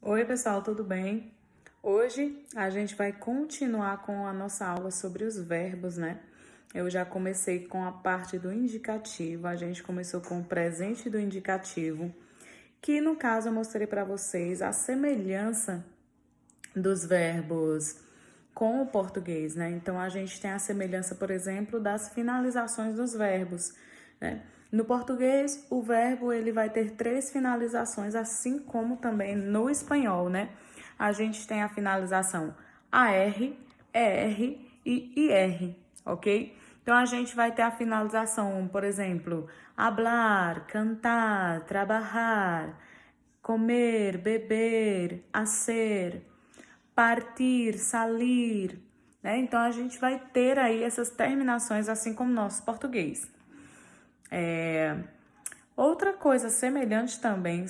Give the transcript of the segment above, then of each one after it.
Oi, pessoal, tudo bem? Hoje a gente vai continuar com a nossa aula sobre os verbos, né? Eu já comecei com a parte do indicativo, a gente começou com o presente do indicativo, que no caso eu mostrei para vocês a semelhança dos verbos com o português, né? Então a gente tem a semelhança, por exemplo, das finalizações dos verbos, né? No português, o verbo ele vai ter 3 finalizações, assim como também no espanhol, né? A gente tem a finalização AR, ER e IR, ok? Então a gente vai ter a finalização, por exemplo, hablar, cantar, trabalhar, comer, beber, hacer, partir, salir, né? Então a gente vai ter aí essas terminações, assim como nosso português. Outra coisa semelhante também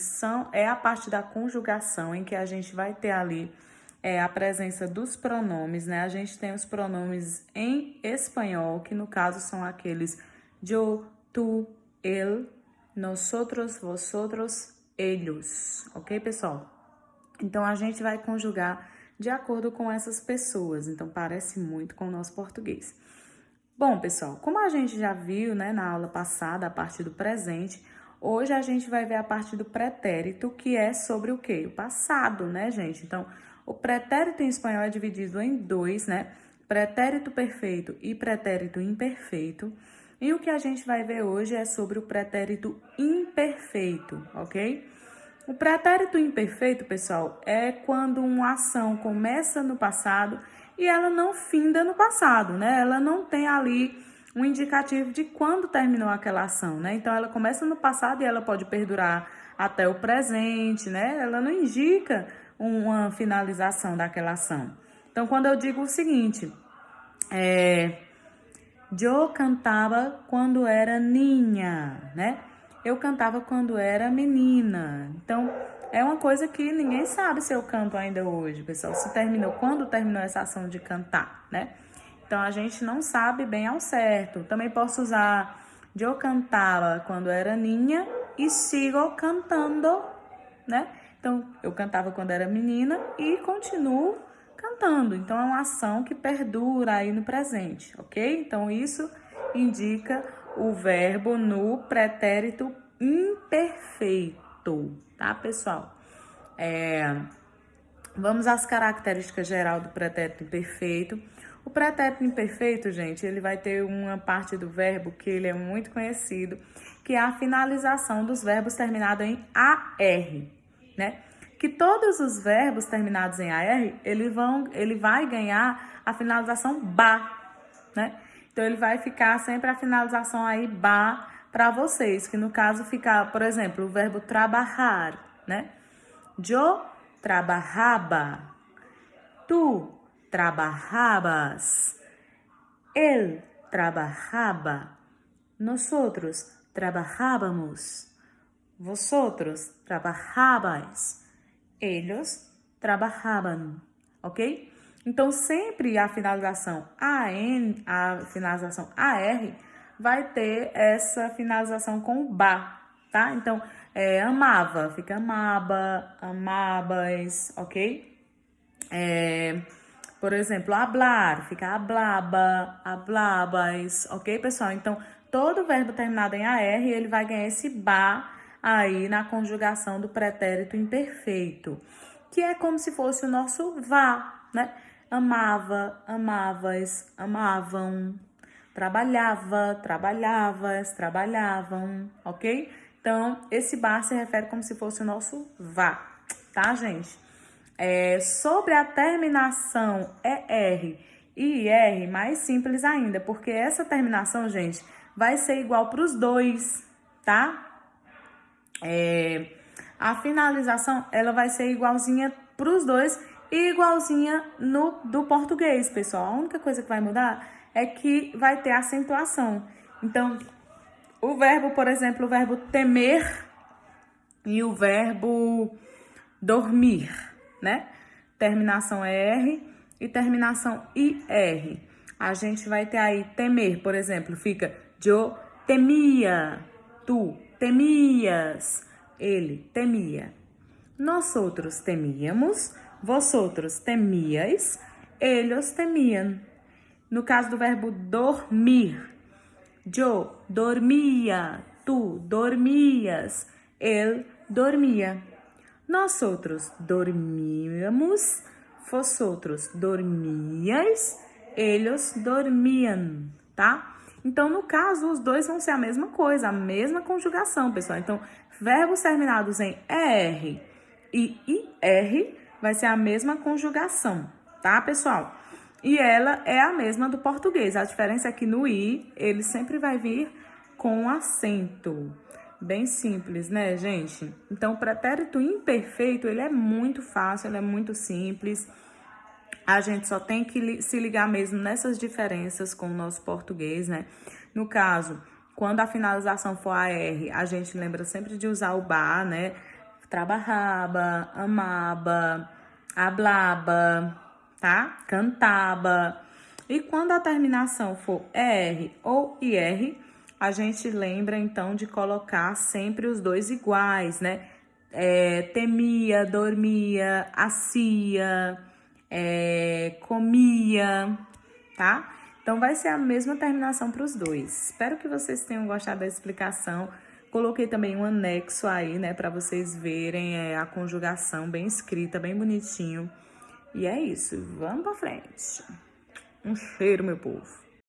é a parte da conjugação, em que a gente vai ter ali a presença dos pronomes, né? A gente tem os pronomes em espanhol, que no caso são aqueles yo, tu, el, nosotros, vosotros, ellos, ok, pessoal? Então a gente vai conjugar de acordo com essas pessoas, então parece muito com o nosso português. Bom, pessoal, como a gente já viu, né, na aula passada, a parte do presente, hoje a gente vai ver a parte do pretérito, que é sobre o quê? O passado, né, gente? Então, o pretérito em espanhol é dividido em dois, né? Pretérito perfeito e pretérito imperfeito. E o que a gente vai ver hoje é sobre o pretérito imperfeito, ok? O pretérito imperfeito, pessoal, é quando uma ação começa no passado e ela não finda no passado, né? Ela não tem ali um indicativo de quando terminou aquela ação, né? Então, ela começa no passado e ela pode perdurar até o presente, né? Ela não indica uma finalização daquela ação. Então, quando eu digo o seguinte, eu cantava quando era ninha, né? Eu cantava quando era menina. Então, é uma coisa que ninguém sabe se eu canto ainda hoje, pessoal. Quando terminou essa ação de cantar, né? Então, a gente não sabe bem ao certo. Também posso usar eu cantava quando era ninha e sigo cantando, né? Então, eu cantava quando era menina e continuo cantando. Então, é uma ação que perdura aí no presente, ok? Então, isso indica o verbo no pretérito imperfeito, tá, pessoal? Vamos às características gerais do pretérito imperfeito. O pretérito imperfeito, gente, ele vai ter uma parte do verbo que ele é muito conhecido, que é a finalização dos verbos terminados em AR, né? Que todos os verbos terminados em AR, ele vai ganhar a finalização ba, né? Então, ele vai ficar sempre a finalização aí ba para vocês, que no caso fica, por exemplo, o verbo trabalhar, né? Yo trabajaba, tú trabajabas, él trabajaba, nosotros trabajábamos, vosotros trabajabais, ellos trabajaban, ok? Então, sempre a finalização a finalização AR vai ter essa finalização com ba, tá? Então, amava, fica amaba, amabas, ok? Por exemplo, hablar, fica hablaba, hablabas, ok, pessoal? Então, todo verbo terminado em AR, ele vai ganhar esse ba aí na conjugação do pretérito imperfeito, que é como se fosse o nosso vá, né? Amava, amavas, amavam, trabalhava, trabalhavas, trabalhavam, ok? Então, esse ba se refere como se fosse o nosso vá, tá, gente? Sobre a terminação ER e IR, mais simples ainda, porque essa terminação, gente, vai ser igual para os dois, tá? A finalização, ela vai ser igualzinha para os dois e igualzinha do português, pessoal. A única coisa que vai mudar é que vai ter acentuação. Então, o verbo, por exemplo, o verbo temer e o verbo dormir, né? Terminação R e terminação IR. A gente vai ter aí temer, por exemplo, fica eu temia, tu temias, ele temia. Nós outros temíamos, vosotros temíais, ellos temían. No caso do verbo dormir, yo dormia, tu dormias, él dormia. Nós outros dormíamos, vosotros dormíais, ellos dormiam, tá? Então, no caso, os dois vão ser a mesma coisa, a mesma conjugação, pessoal. Então, verbos terminados em ER e IR vai ser a mesma conjugação, tá, pessoal? E ela é a mesma do português. A diferença é que no I, ele sempre vai vir com acento. Bem simples, né, gente? Então, o pretérito imperfeito, ele é muito fácil, ele é muito simples. A gente só tem que se ligar mesmo nessas diferenças com o nosso português, né? No caso, quando a finalização for AR, a gente lembra sempre de usar o ba, né? Trabalhava, amava, hablava, tá? Cantava. E quando a terminação for ER ou IR, a gente lembra, então, de colocar sempre os dois iguais, né? Temia, dormia, assia, comia, tá? Então, vai ser a mesma terminação para os dois. Espero que vocês tenham gostado da explicação. Coloquei também um anexo aí, né, para vocês verem a conjugação bem escrita, bem bonitinho. E é isso, vamos para frente. Um cheiro, meu povo.